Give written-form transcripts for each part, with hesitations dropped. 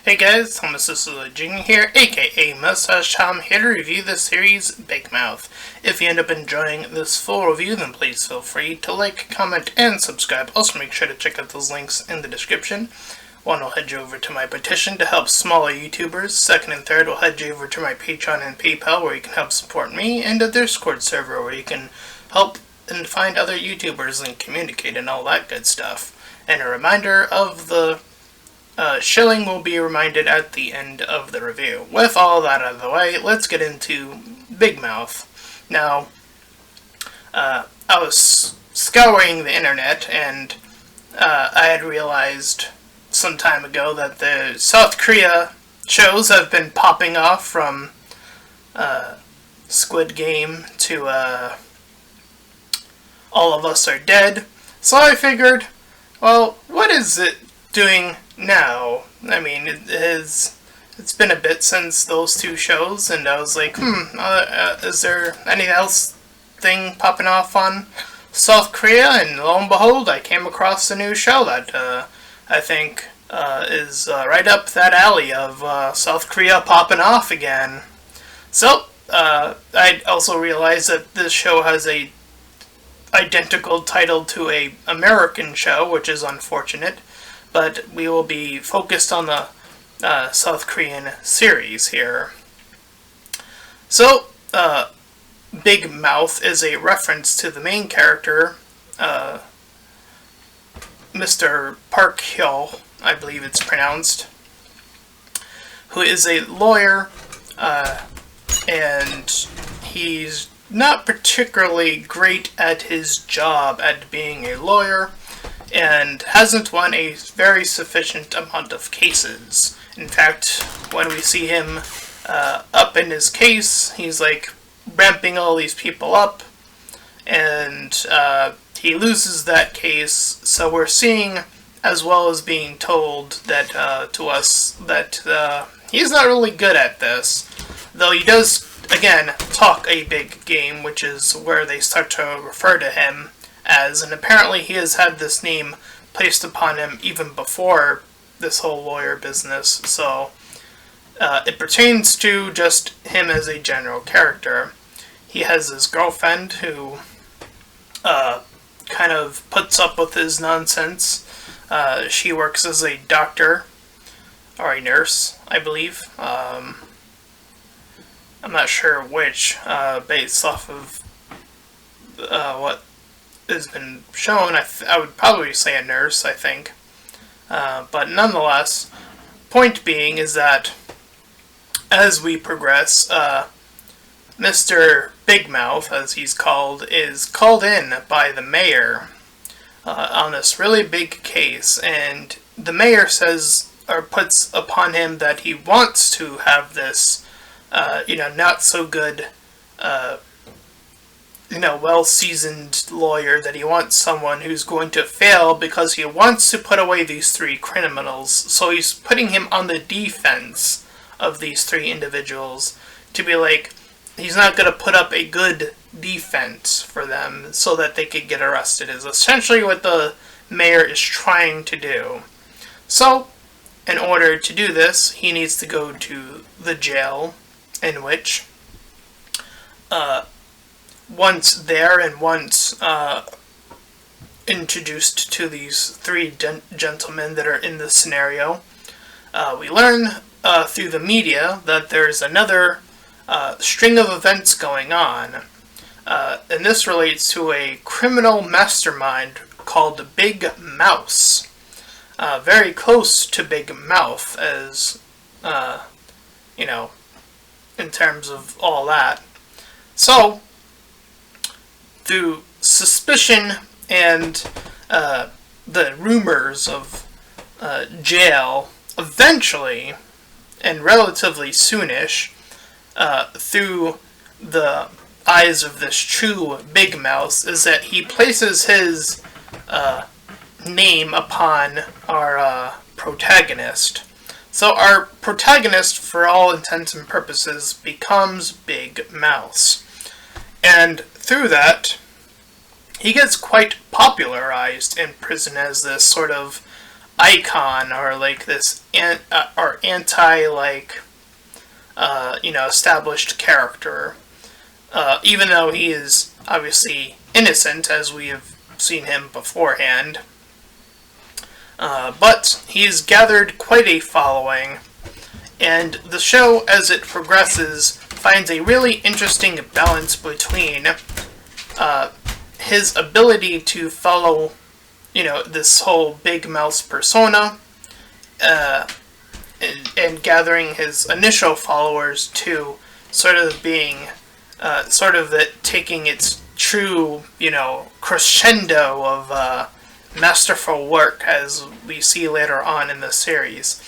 Hey guys, Thomas Jing here, aka Mustached. I'm here to review the series Big Mouth. If you end up enjoying this full review, then please feel free to like, comment, and subscribe. Also make sure to check out those links in the description. One will head you over to my petition to help smaller YouTubers. Second and third will head you over to my Patreon and PayPal where you can help support me, and a Discord server where you can help and find other YouTubers and communicate and all that good stuff. And a reminder of the shilling will be reminded at the end of the review. With all that out of the way, let's get into Big Mouth. Now, I was scouring the internet, and I had realized some time ago that the South Korea shows have been popping off from Squid Game to All of Us Are Dead. So I figured, well, what is it doing now? I mean, it's been a bit since those two shows, and I was like, is there anything else thing popping off on South Korea? And lo and behold, I came across a new show that I think is right up that alley of South Korea popping off again. So, I also realized that this show has a identical title to a American show, which is unfortunate. But we will be focused on the South Korean series here. So, Big Mouth is a reference to the main character, Mr. Park Hyo, I believe it's pronounced, who is a lawyer, and he's not particularly great at his job at being a lawyer, and hasn't won a very sufficient amount of cases. In fact, when we see him up in his case, he's like ramping all these people up, and he loses that case. So we're seeing, as well as being told that to us, that he's not really good at this, though he does again talk a big game, which is where they start to refer to him as, and apparently he has had this name placed upon him even before this whole lawyer business, so it pertains to just him as a general character. He has his girlfriend who kind of puts up with his nonsense. She works as a doctor, or a nurse, I believe. I'm not sure which, based off of what has been shown. I would probably say a nurse, I think. But nonetheless, point being is that as we progress, Mr. Big Mouth, as he's called, is called in by the mayor on this really big case, and the mayor says, or puts upon him, that he wants to have this, not so good, well-seasoned lawyer, that he wants someone who's going to fail because he wants to put away these three criminals. So he's putting him on the defense of these three individuals to be like, he's not going to put up a good defense for them so that they could get arrested, is essentially what the mayor is trying to do. So, in order to do this, he needs to go to the jail, in which once there and once introduced to these three gentlemen that are in this scenario, we learn through the media that there's another string of events going on, and this relates to a criminal mastermind called Big Mouse, very close to Big Mouth, as in terms of all that. So, through suspicion and the rumors of jail, eventually, and relatively soonish, through the eyes of this true Big Mouse, is that he places his name upon our protagonist. So our protagonist, for all intents and purposes, becomes Big Mouse. And through that, he gets quite popularized in prison as this sort of icon, or like this or anti, like established character, even though he is obviously innocent, as we have seen him beforehand. But he's gathered quite a following, and the show, as it progresses, finds a really interesting balance between his ability to follow, this whole Big Mouth persona, and gathering his initial followers, to sort of being, taking its true, crescendo of masterful work, as we see later on in the series.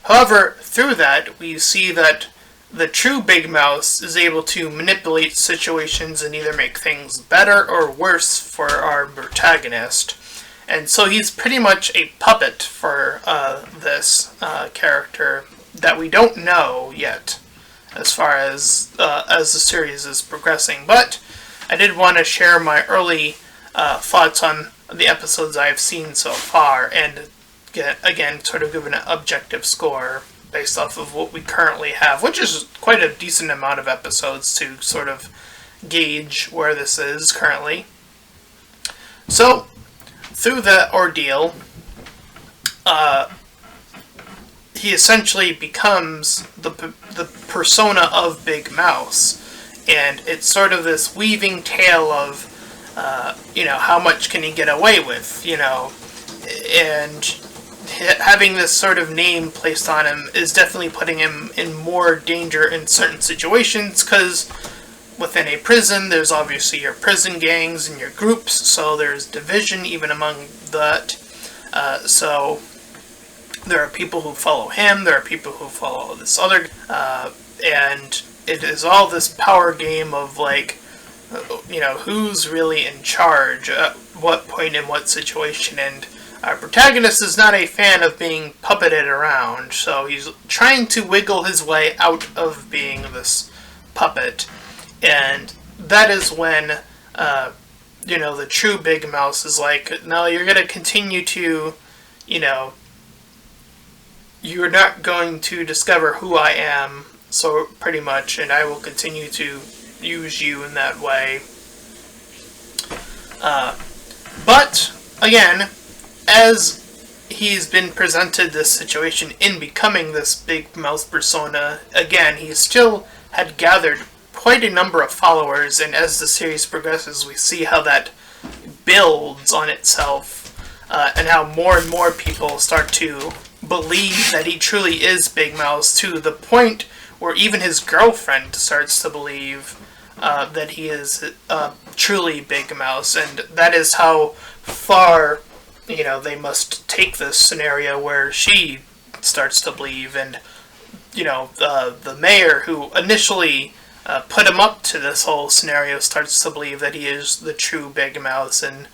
However, through that, we see that the true Big Mouth is able to manipulate situations and either make things better or worse for our protagonist. And so he's pretty much a puppet for this character that we don't know yet, as far as the series is progressing. But I did want to share my early thoughts on the episodes I've seen so far, and again, sort of give an objective score based off of what we currently have, which is quite a decent amount of episodes to sort of gauge where this is currently. So, through the ordeal, he essentially becomes the persona of Big Mouth, and it's sort of this weaving tale of, how much can he get away with, and having this sort of name placed on him is definitely putting him in more danger in certain situations, because within a prison, there's obviously your prison gangs and your groups, so there's division even among that. So there are people who follow him, there are people who follow this other, and it is all this power game of, like, who's really in charge at what point in what situation, and our protagonist is not a fan of being puppeted around, so he's trying to wiggle his way out of being this puppet. And that is when, the true Big Mouth is like, no, you're going to continue to, you're not going to discover who I am, so pretty much, and I will continue to use you in that way. But, again, as he's been presented this situation in becoming this Big Mouth persona, again, he still had gathered quite a number of followers, and as the series progresses, we see how that builds on itself, and how more and more people start to believe that he truly is Big Mouth, to the point where even his girlfriend starts to believe that he is truly Big Mouth, and that is how far, they must take this scenario where she starts to believe, and, the mayor who initially put him up to this whole scenario starts to believe that he is the true Big Mouth, and,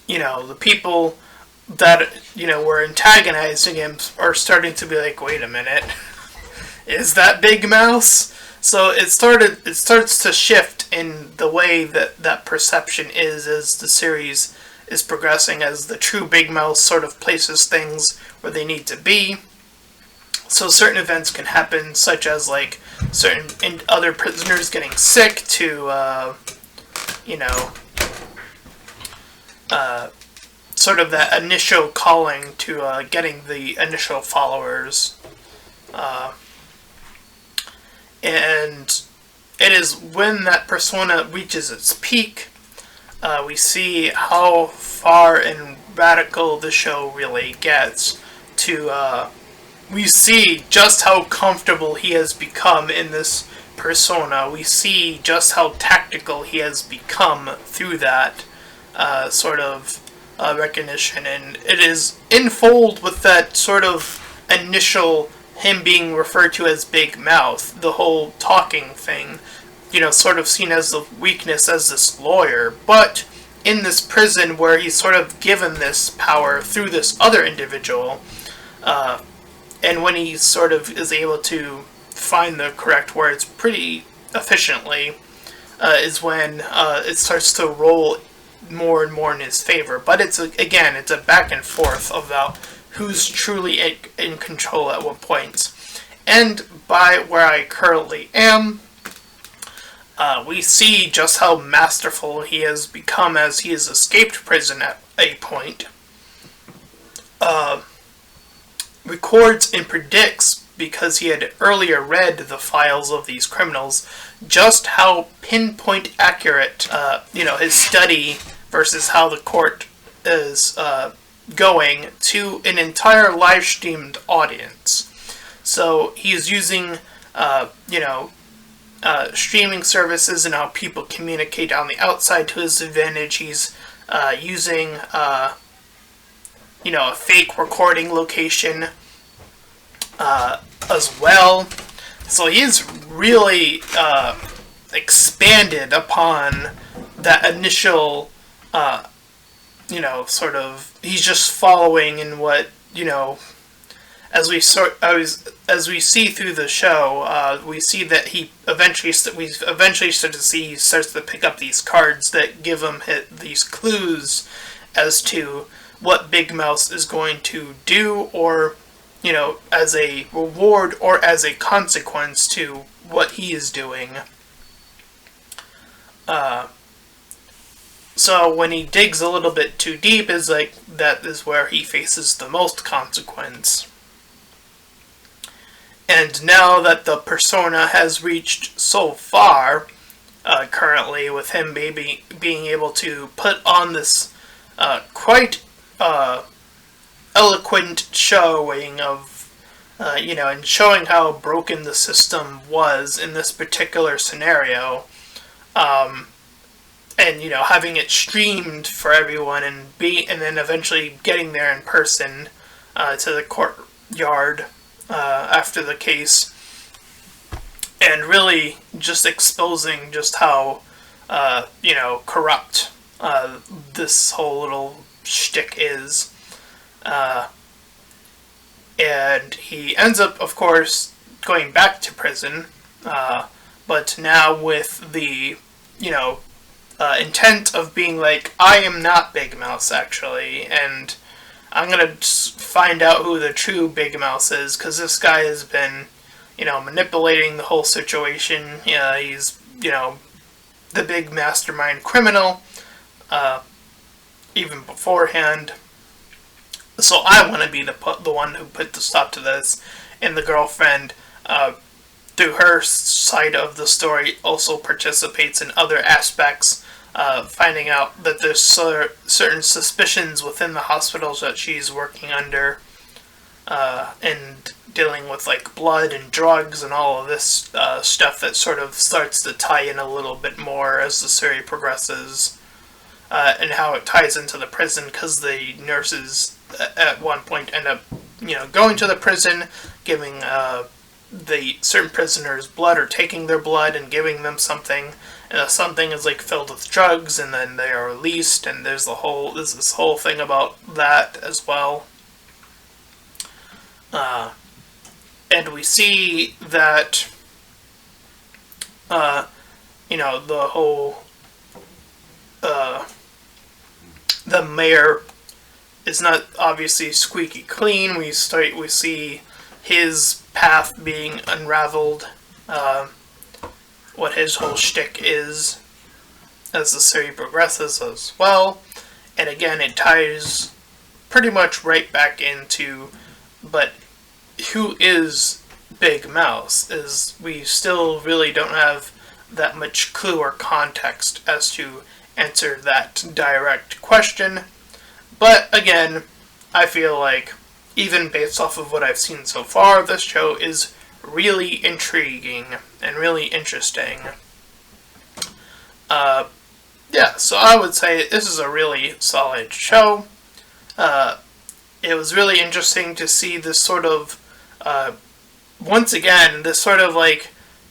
the people that, were antagonizing him are starting to be like, wait a minute, is that Big Mouth? So it starts to shift in the way that perception is as the series is progressing, as the true Big Mouth sort of places things where they need to be. So certain events can happen, such as, like, certain other prisoners getting sick, to, sort of that initial calling to getting the initial followers. And it is when that persona reaches its peak, we see how far and radical the show really gets, to, we see just how comfortable he has become in this persona. We see just how tactical he has become through that sort of recognition, and it is in fold with that sort of initial him being referred to as Big Mouth, the whole talking thing, sort of seen as the weakness as this lawyer, but in this prison where he's sort of given this power through this other individual, and when he sort of is able to find the correct words pretty efficiently, is when it starts to roll more and more in his favor. But it's a back and forth about who's truly in control at what points. And by where I currently am, we see just how masterful he has become as he has escaped prison at a point. Records and predicts, because he had earlier read the files of these criminals, just how pinpoint accurate, his study versus how the court is going to an entire live streamed audience. So he's using, streaming services and how people communicate on the outside to his advantage. He's using, a fake recording location as well. So he's really expanded upon that initial, he's just following in what, as we see through the show, we see that he eventually start to see he starts to pick up these cards that give him these clues as to what Big Mouth is going to do, or as a reward or as a consequence to what he is doing. So when he digs a little bit too deep, that is where he faces the most consequence. And now that the persona has reached so far, currently, with him being able to put on this quite eloquent showing of, and showing how broken the system was in this particular scenario, and having it streamed for everyone, and then eventually getting there in person to the courtyard after the case, and really just exposing just how corrupt this whole little shtick is. And he ends up, of course, going back to prison, but now with the, intent of being like, I am not Big Mouth, actually, and I'm gonna find out who the true Big Mouth is, because this guy has been, manipulating the whole situation. He's, the big mastermind criminal, even beforehand. So I want to be the one who put the stop to this, and the girlfriend, through her side of the story, also participates in other aspects, finding out that there's certain suspicions within the hospitals that she's working under, and dealing with blood and drugs and all of this stuff that sort of starts to tie in a little bit more as the series progresses, and how it ties into the prison, because the nurses at one point end up, going to the prison, giving the certain prisoners blood, or taking their blood and giving them something, and something is filled with drugs, and then they are released, and there's this whole thing about that as well. And we see that, the whole, the mayor is not obviously squeaky clean. We see his path being unraveled, what his whole shtick is, as the series progresses as well. And again, it ties pretty much right back into, but who is Big Mouth? Is we still really don't have that much clue or context as to answer that direct question. But again, I feel like, even based off of what I've seen so far, this show is really intriguing and really interesting. So I would say this is a really solid show. It was really interesting to see this sort of, once again, this sort of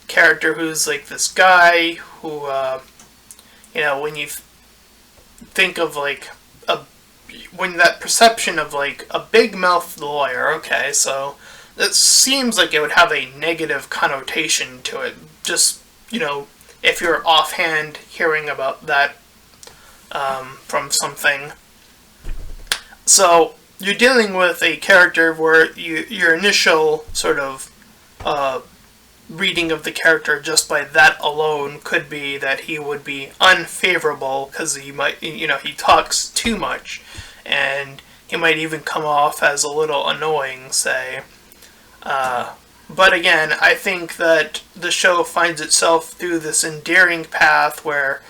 character who's this guy who, when you think of when that perception of a big mouth lawyer, okay, so it seems like it would have a negative connotation to it. Just, if you're offhand hearing about that from something. So you're dealing with a character where your initial sort of reading of the character just by that alone could be that he would be unfavorable because he might, he talks too much, and he might even come off as a little annoying, say. But again, I think that the show finds itself through this endearing path where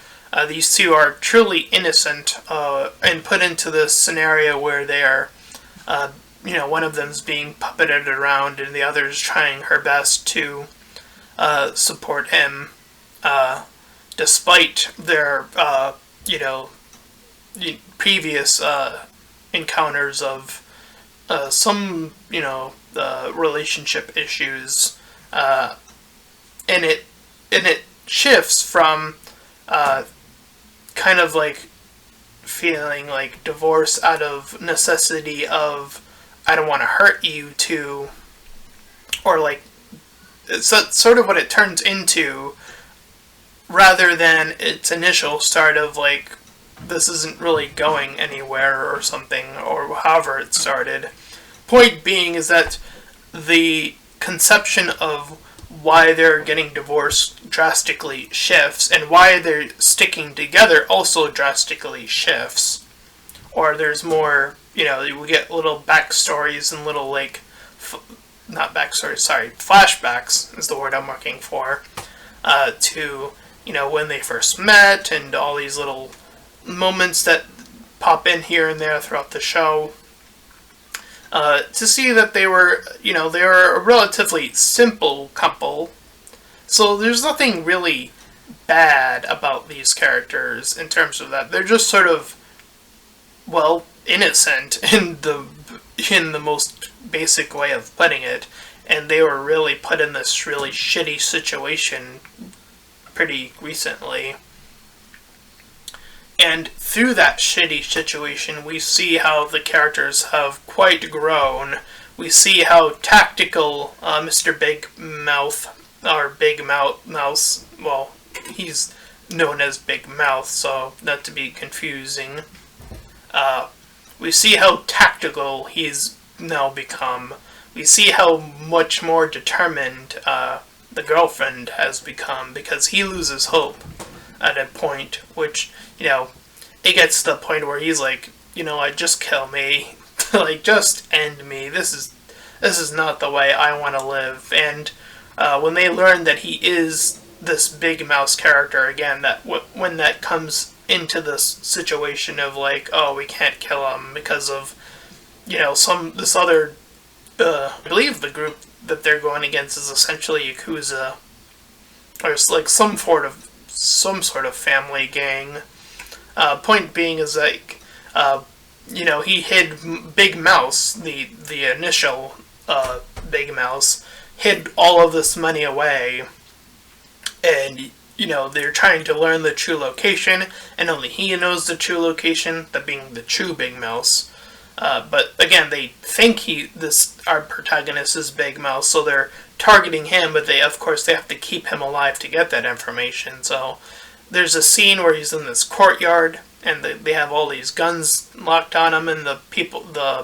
these two are truly innocent and put into this scenario where they are, one of them's being puppeted around and the other's trying her best to support him, despite their, previous encounters of some, relationship issues, and it shifts from kind of like feeling like divorce out of necessity of I don't want to hurt you to, or like it's sort of what it turns into, rather than its initial start of like this isn't really going anywhere or something, or however it started. Point being is that the conception of why they're getting divorced drastically shifts, and why they're sticking together also drastically shifts. Or there's more, we get little backstories and little like, not backstories, sorry, flashbacks is the word I'm looking for, to, when they first met, and all these little moments that pop in here and there throughout the show. To see that they were a relatively simple couple. So there's nothing really bad about these characters in terms of that. They're just sort of, innocent in the most basic way of putting it. And they were really put in this really shitty situation pretty recently. And through that shitty situation, we see how the characters have quite grown. We see how tactical Mr. Big Mouth, or Big Mouse, well, he's known as Big Mouth, so not to be confusing. We see how tactical he's now become. We see how much more determined the girlfriend has become, because he loses hope at a point, which, it gets to the point where he's like, just kill me. Like, just end me. This is not the way I want to live. And when they learn that he is this Big Mouse character, again, that when that comes into this situation of like, oh, we can't kill him because of, this other, I believe the group that they're going against is essentially Yakuza, or it's like some sort of family gang. Point being is like, he hid Big Mouse, the initial Big Mouse, hid all of this money away, and they're trying to learn the true location, and only he knows the true location, that being the true Big Mouse. But again, they think our protagonist is Big Mouse, so they're targeting him, but they have to keep him alive to get that information. So there's a scene where he's in this courtyard, and they have all these guns locked on him, and the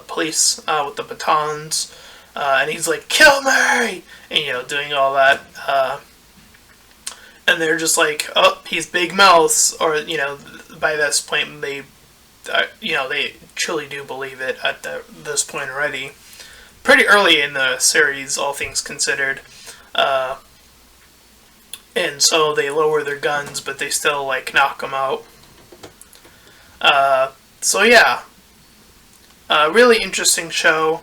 police with the batons, and he's like, "Kill me!" and doing all that, and they're just like, "Oh, he's Big Mouse," or by this point they truly do believe it at this point already. Pretty early in the series, all things considered. And so they lower their guns, but they still, knock them out. So yeah. Really interesting show.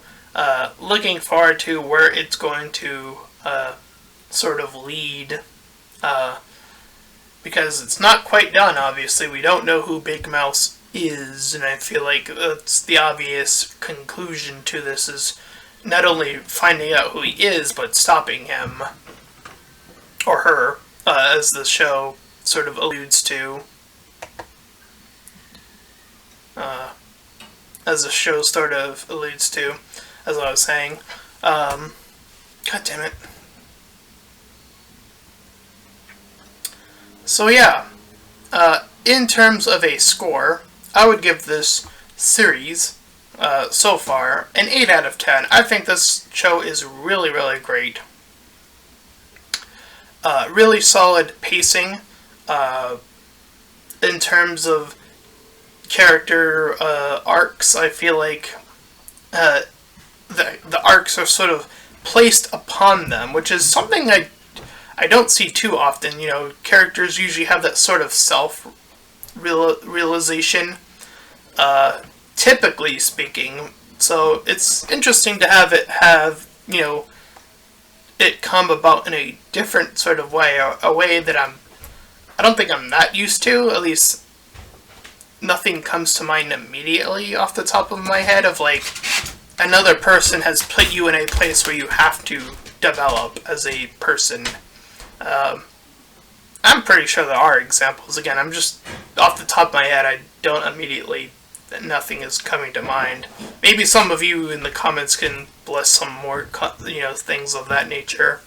Looking forward to where it's going to sort of lead. Because it's not quite done, obviously. We don't know who Big Mouse is, and I feel like that's the obvious conclusion to this, is not only finding out who he is, but stopping him. Or her. As the show sort of alludes to. As I was saying. God damn it. So yeah. in terms of a score, I would give this series so far an 8 out of 10. I think this show is really, really great. Really solid pacing in terms of character arcs. I feel like the arcs are sort of placed upon them, which is something I don't see too often. You know, characters usually have that sort of self-realization, typically speaking. So it's interesting to have it it come about in a different sort of way, a way that I don't think I'm that used to. At least nothing comes to mind immediately off the top of my head of like another person has put you in a place where you have to develop as a person. I'm pretty sure there are examples. Again, I'm just off the top of my head. I don't immediately. Nothing is coming to mind. Maybe some of you in the comments can list some more, things of that nature.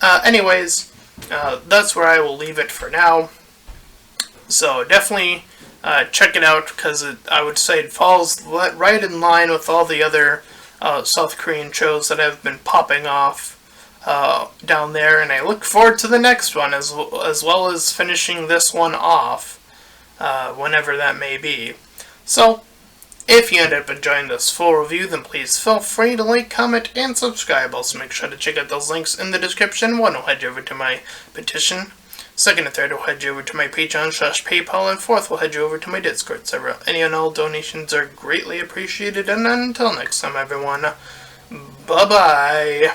Anyways, that's where I will leave it for now. So definitely check it out because I would say it falls right in line with all the other South Korean shows that have been popping off down there, and I look forward to the next one as well as finishing this one off whenever that may be. So, if you end up enjoying this full review, then please feel free to like, comment, and subscribe. Also, make sure to check out those links in the description. One will head you over to my petition. Second and third will head you over to my Patreon/PayPal. And fourth will head you over to my Discord server. Any and all donations are greatly appreciated. And until next time, everyone, bye-bye.